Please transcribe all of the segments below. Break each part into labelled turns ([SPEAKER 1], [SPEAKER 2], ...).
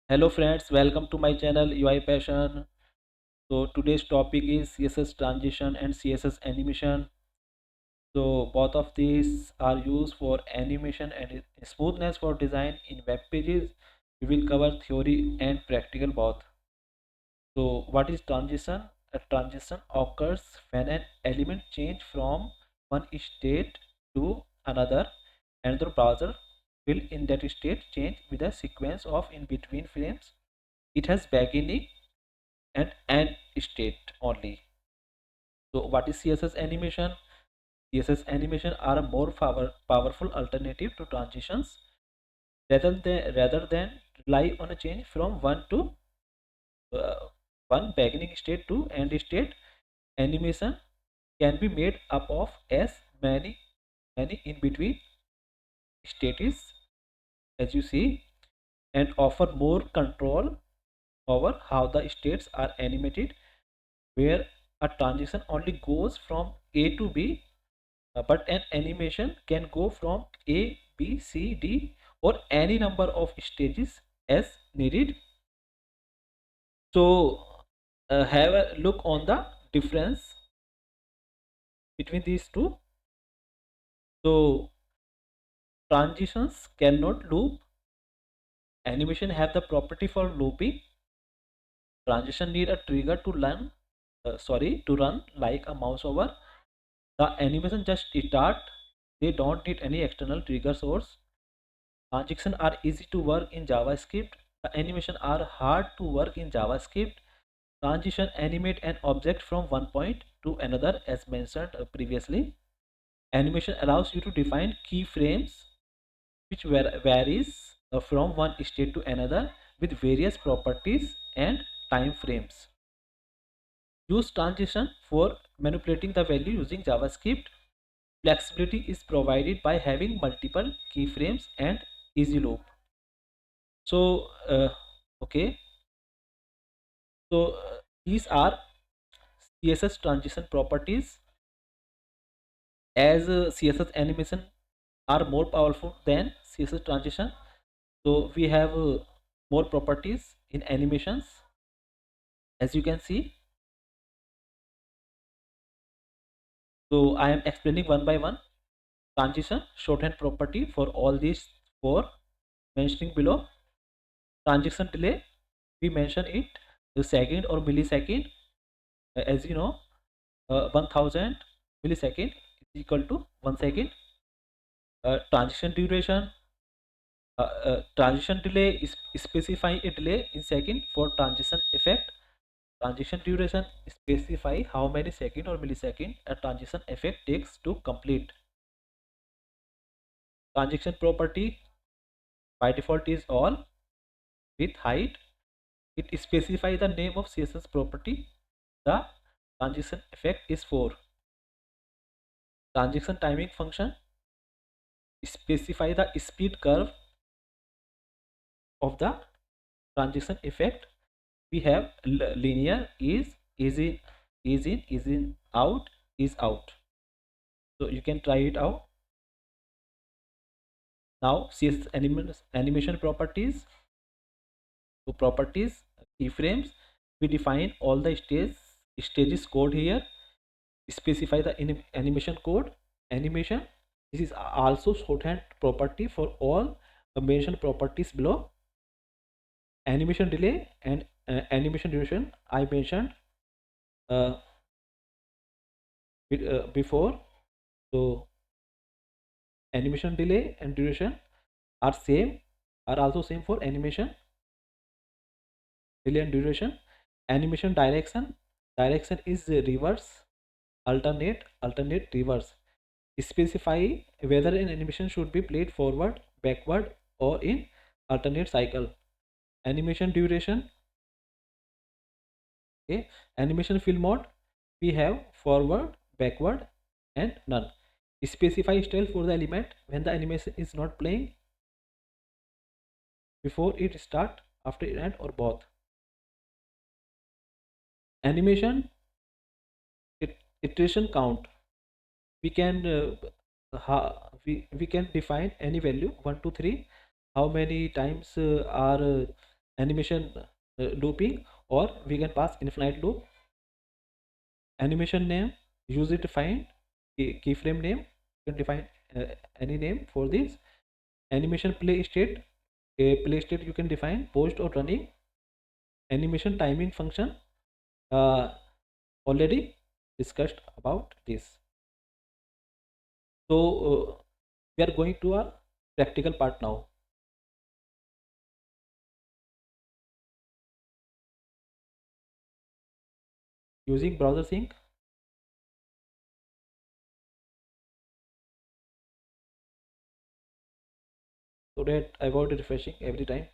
[SPEAKER 1] Hello friends, welcome to my channel UI Passion. So today's topic is CSS transition and CSS animation. So both of these are used for animation and smoothness for design in web pages. We will cover theory and practical both. So what is transition? A transition occurs when an element change from one state to another and the browser will in that state change with a sequence of in between frames. It has beginning and end state only. So what is CSS animation? CSS animation are a more powerful alternative to transitions rather than rely on a change from uh, one beginning state to end state. Animation can be made up of as many in between states as you see and offer more control over how the states are animated, where a transition only goes from A to B, but an animation can go from A, B, C, D, or any number of stages as needed. So, have a look on the difference between these two. So, transitions cannot loop. Animation have the property for looping. Transition need a trigger to run like a mouse over. The animation just start. They don't need any external trigger source. Transitions are easy to work in JavaScript. The animation are hard to work in JavaScript. Transition animate an object from one point to another as mentioned previously. Animation allows you to define keyframes which varies from one state to another with various properties and time frames. Use transition for manipulating the value using JavaScript. Flexibility is provided by having multiple keyframes and easy loop. So, okay, so these are CSS transition properties. As CSS animation are more powerful than CSS transition, so we have more properties in animations. As you can see, so I am explaining one by one. Transition shorthand property for all these four mentioning below. Transition delay, we mention it the second or millisecond. As you know, 1000 millisecond is equal to 1 second. Transition duration, transition delay is specify a delay in second for transition effect. Transition duration specify how many second or millisecond a transition effect takes to complete. Transition property by default is all. With height, it specify the name of CSS property. The transition effect is 4. Transition timing function specify the speed curve of the transition effect. We have linear is in out is out. So you can try it out. Now CSS animation properties. So properties keyframes, we define all the stages code here, specify the animation code. Animation, this is also shorthand property for all the mentioned properties below. Animation delay and animation duration I mentioned uh, before. So animation delay and duration are same, are also same for animation delay and duration. Animation direction is reverse, alternate reverse. Specify whether an animation should be played forward, backward, or in alternate cycle. Animation duration, okay. Animation fill mode, we have forward, backward, and none. Specify style for the element when the animation is not playing, before it start, after it end, or both. Animation iteration count, we can we can define any value 1 to 3, how many times are animation looping, or we can pass infinite loop. Animation name, user defined keyframe name, you can define any name for this. Animation play state, a play state you can define post or running. Animation timing function, uh, already discussed about this. So we are going to our practical part now. Using browser sync, so that avoid refreshing every time.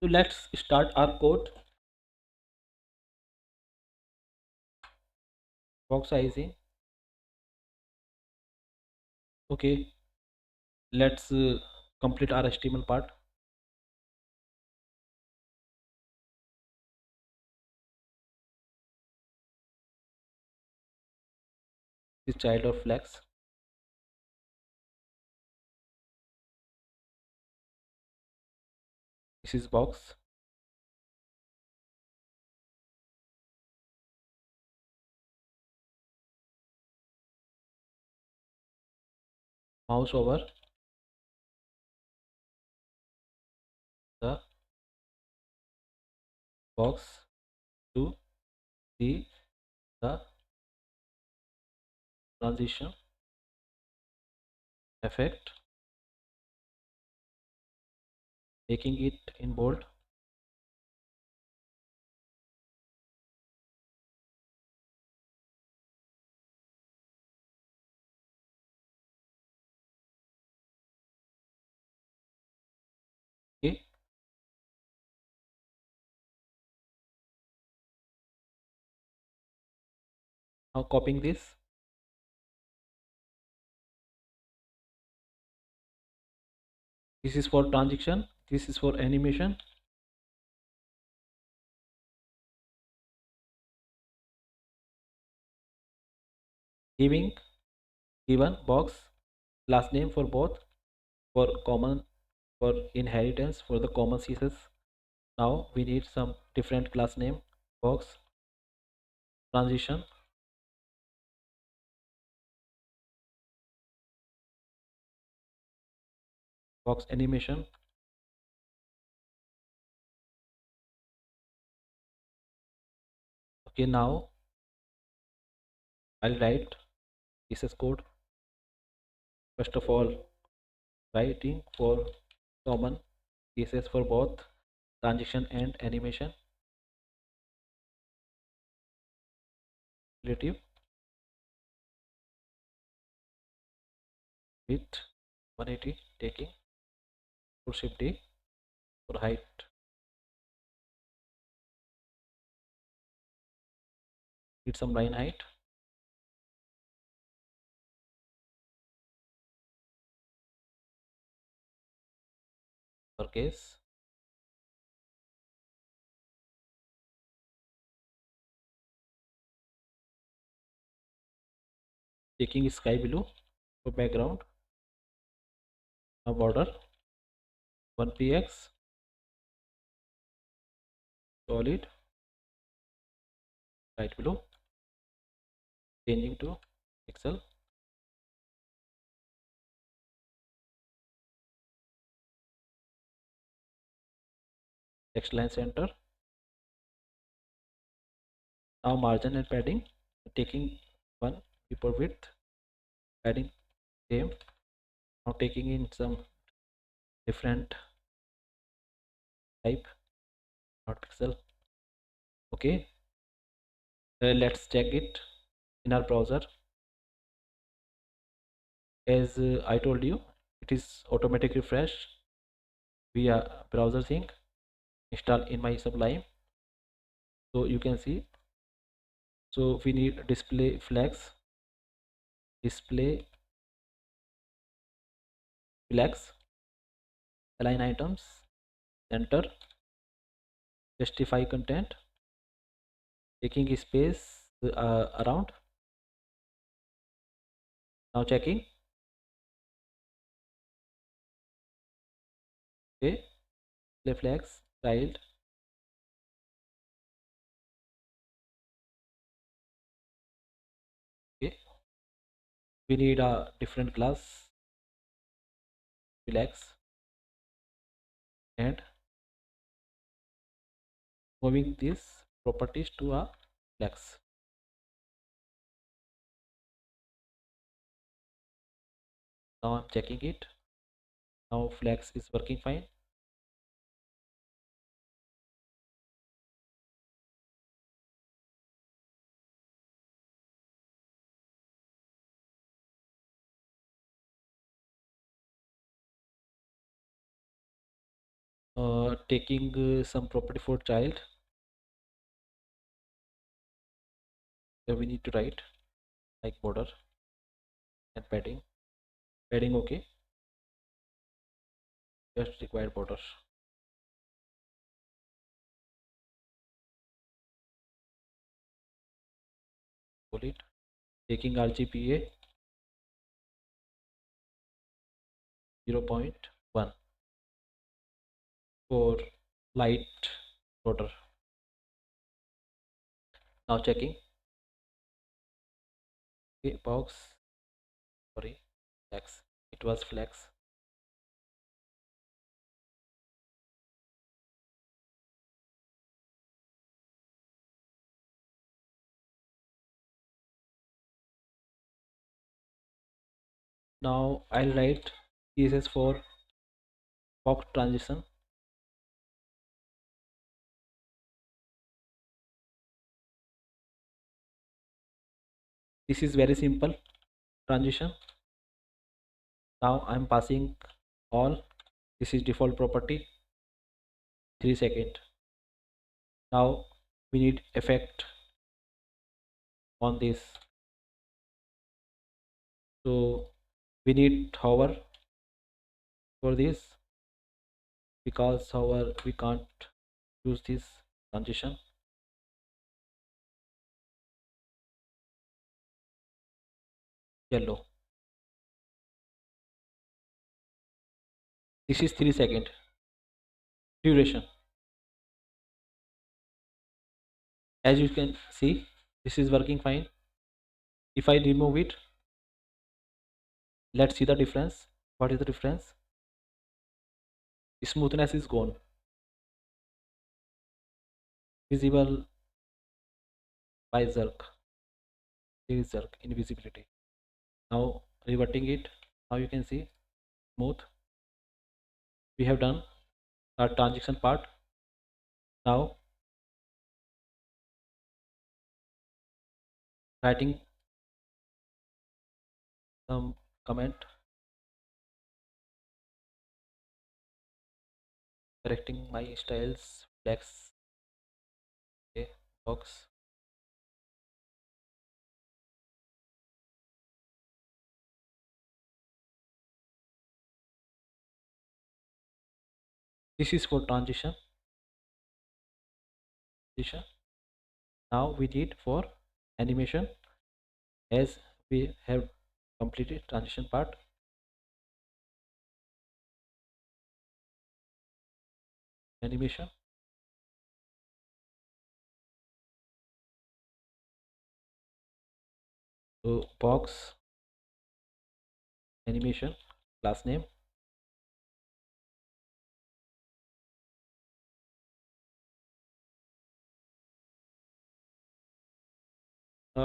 [SPEAKER 1] So let's start our code. Box sizing. Okay, let's complete our HTML part. This child of flex. This is box. Mouse over the box to see the transition effect, making it in bold. Okay, now copying this. This is for transition. This is for animation. Giving given box class name for both, for common, for inheritance, for the common CSS. Now we need some different class name. Box transition, box animation. Okay, now I'll write CSS code. First of all, writing for common CSS for both transition and animation. Relative width 180, taking for shift D. For height, need some line height. For case, taking sky blue for background. Now border 1px solid right below, changing to pixel. Text line center. Now margin and padding, taking 1 per width, padding same. Now taking in some different type, not pixel. Okay, let's check it in our browser. As I told you, it is automatic refresh via browser sync installed in my Sublime. So you can see, so we need display flags, display flags, align items, center, justify content, taking space around. Now checking. Okay, play flags, child. Okay, we need a different class, relax, and moving these properties to a flex. Now I'm checking it. Now flex is working fine. Taking some property for child, we need to write like border and padding. Padding okay, just required border. Pull it. Taking RGBA 0.1 for light border. Now checking. Okay, box. Sorry, flex. It was flex. Now I'll write CSS for box transition. This is very simple transition. Now I'm passing all. This is default property. 3 seconds. Now we need effect on this. So we need hover for this because hover we can't use this transition. Yellow. This is 3 second duration. As you can see, this is working fine. If I remove it, let's see the difference. What is the difference? Smoothness is gone. Visible by jerk. There is jerk invisibility. Now reverting it. Now you can see smooth. We have done our transition part. Now writing some comment, correcting my styles, flex, okay, box. This is for transition. Now we need for animation, as we have completed transition part. Animation. So box animation class name.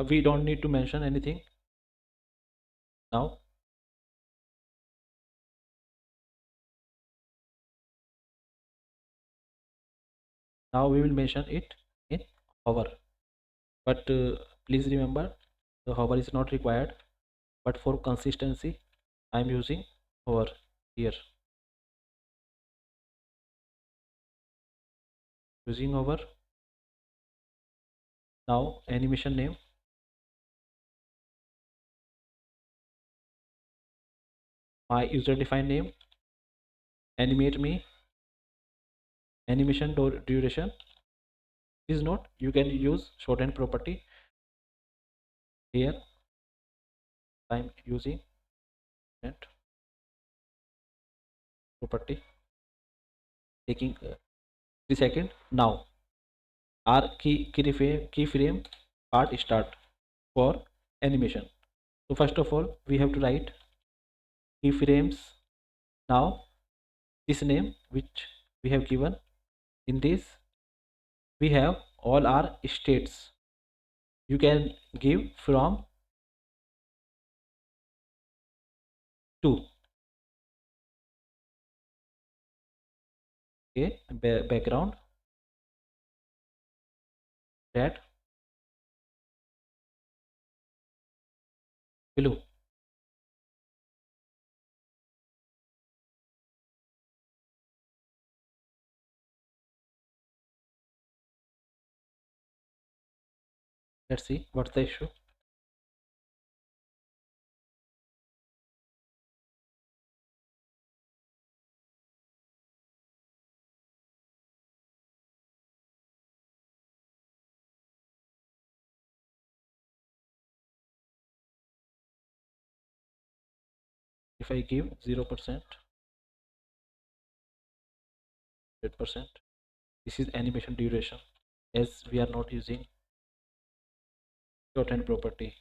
[SPEAKER 1] We don't need to mention anything now. Now we will mention it in hover, but please remember the hover is not required, but for consistency I am using hover here. Using hover. Now animation name, my user defined name, animate me, animation duration, is not, you can use shorthand property. Here I'm using and property, taking 3 seconds. Now our keyframe part start for animation. So first of all, we have to write keyframes. Now this name which we have given, in this we have all our states. You can give from 2. Okay, background red, blue. Let's see what's the issue. If I give 0%, 100%, this is animation duration, as we are not using shorthand property.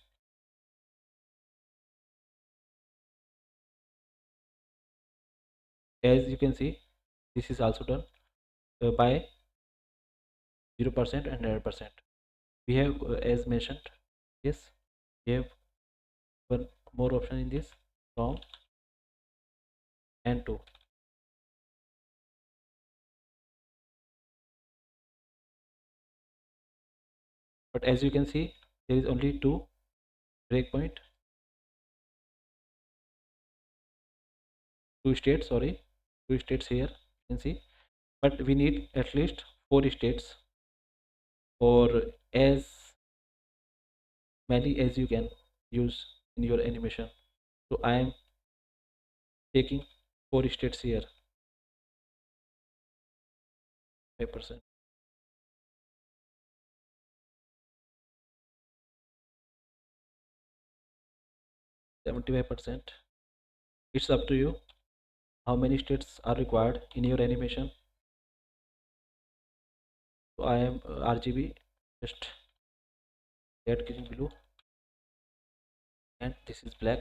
[SPEAKER 1] As you can see, this is also done by 0% and 100%. We have as mentioned, yes, we have one more option in this, from and to. But as you can see, there is only two breakpoint, two states, sorry, two states here, you can see. But we need at least 4 states, or as many as you can use in your animation. So I am taking 4 states here. 5%, 75%. It's up to you how many states are required in your animation. So I am RGB, just red, green, blue, and this is black.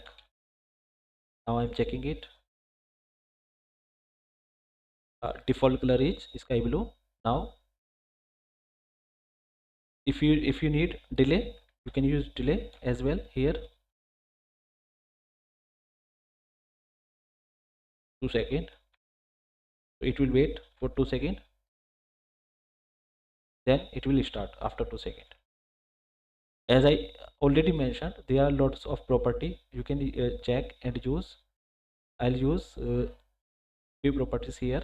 [SPEAKER 1] Now I'm checking it. Default color is sky blue. Now if you need delay, you can use delay as well here. 2 seconds. So it will wait for 2 seconds, then it will start after 2 seconds. As I already mentioned, there are lots of property you can check and use. I'll use few properties here,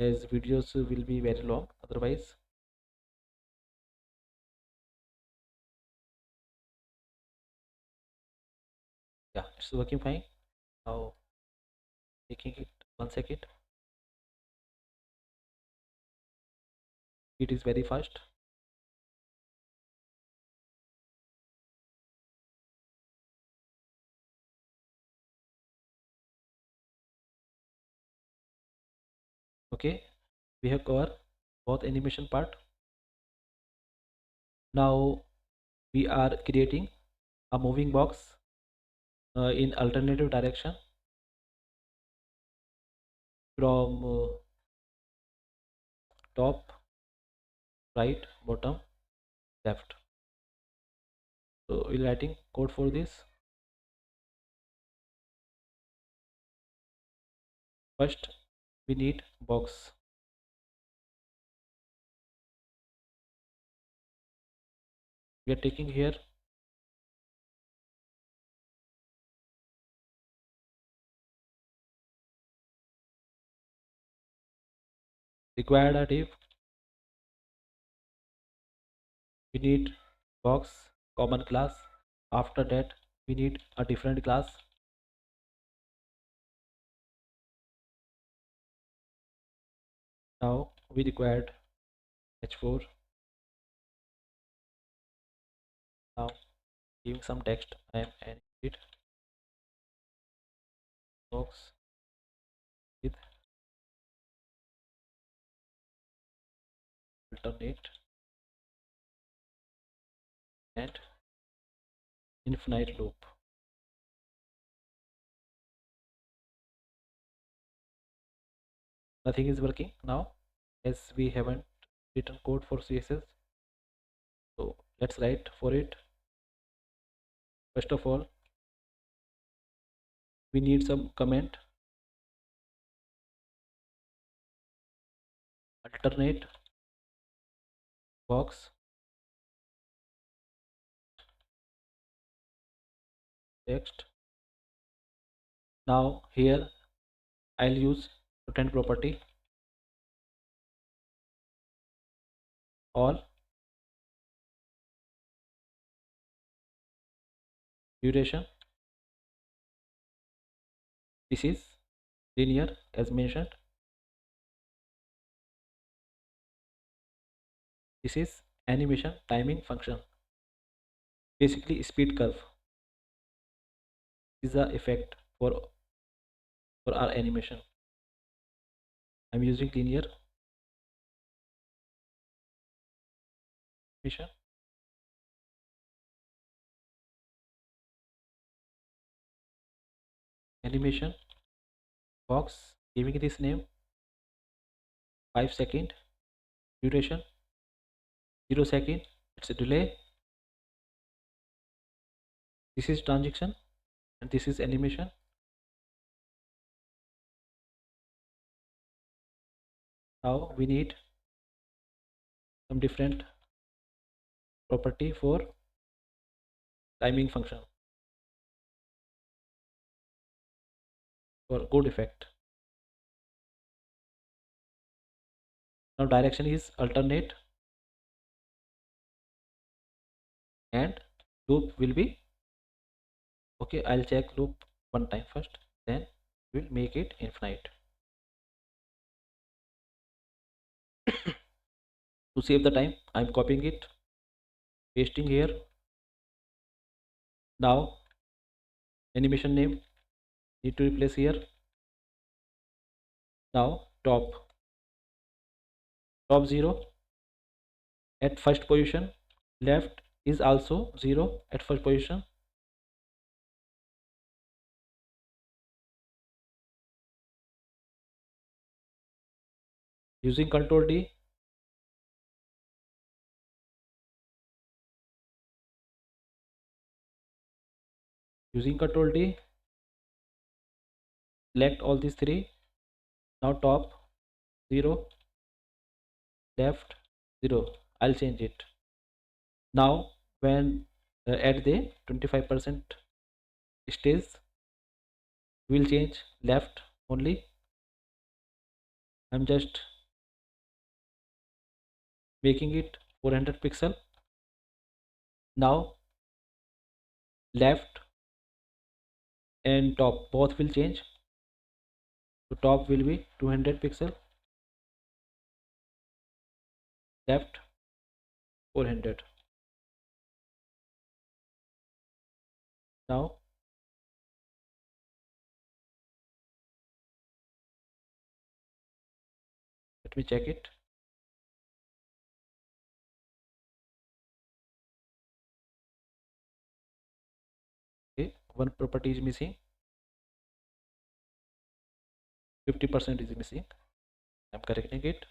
[SPEAKER 1] as videos will be very long otherwise. Yeah, it's working fine. Now taking it 1 second, it is very fast. Okay, we have covered both animation part. Now we are creating a moving box in alternative direction, from top, right, bottom, left. So we're writing code for this. First we need box. We are taking here required a div. We need box common class. After that we need a different class. Now we required h4. Now giving some text, I am adding it box with alternate and infinite loop. Nothing is working now as we haven't written code for CSS. So let's write for it. First of all, we need some comment alternate box text. Now here I'll use rotate property all duration. This is linear as mentioned. This is animation timing function, basically speed curve. This is the effect for our animation. I'm using linear animation. Animation box, giving this name 5 second duration, 0 second. It's a delay. This is transition and this is animation. Now we need some different property for timing function for good effect. Now direction is alternate and loop will be okay. I'll check loop one time first, then we'll make it infinite. To save the time, I'm copying it, pasting here. Now animation name need to replace here. Now top 0 at first position, left is also 0 at first position. Using Control D, select all these three. Now top 0, left 0. I'll change it. Now when at the 25% stage, we'll change left only. I'm just making it 400 pixel. Now left and top both will change. So top will be 200 pixel, left 400. Now let me check it. Okay, one property is missing, 50% is missing. I'm correcting it.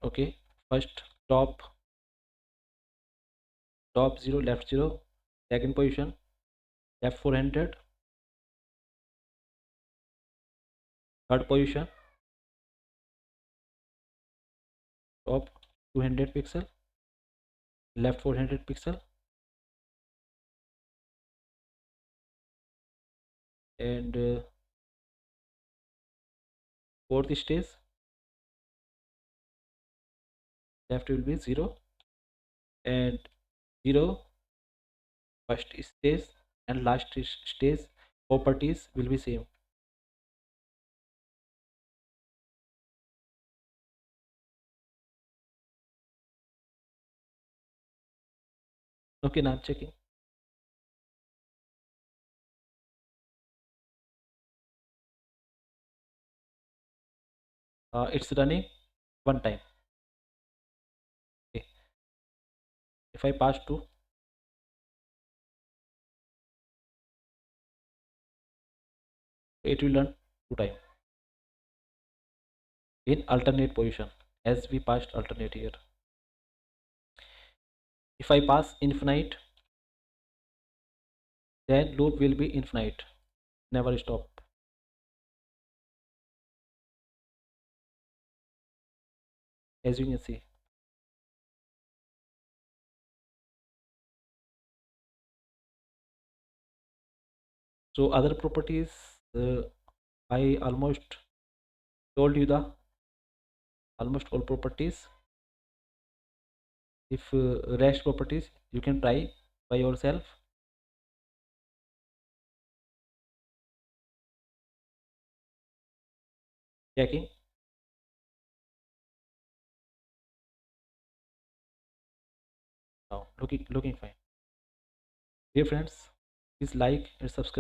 [SPEAKER 1] Okay, first top 0, left 0. Second position, left 400. Third position, top 200 pixel, left 400 pixel, and fourth stage, left will be 0 and 0 first stage and last stage properties will be same. Okay, now I'm checking. It's running one time. Okay. If I pass to, it will run two time in alternate position as we passed alternate here. If I pass infinite, then loop will be infinite, never stop. As you can see. So other properties, I almost told you the almost all properties. If rest properties, you can try by yourself. Checking now, looking fine. Dear friends, please like and subscribe.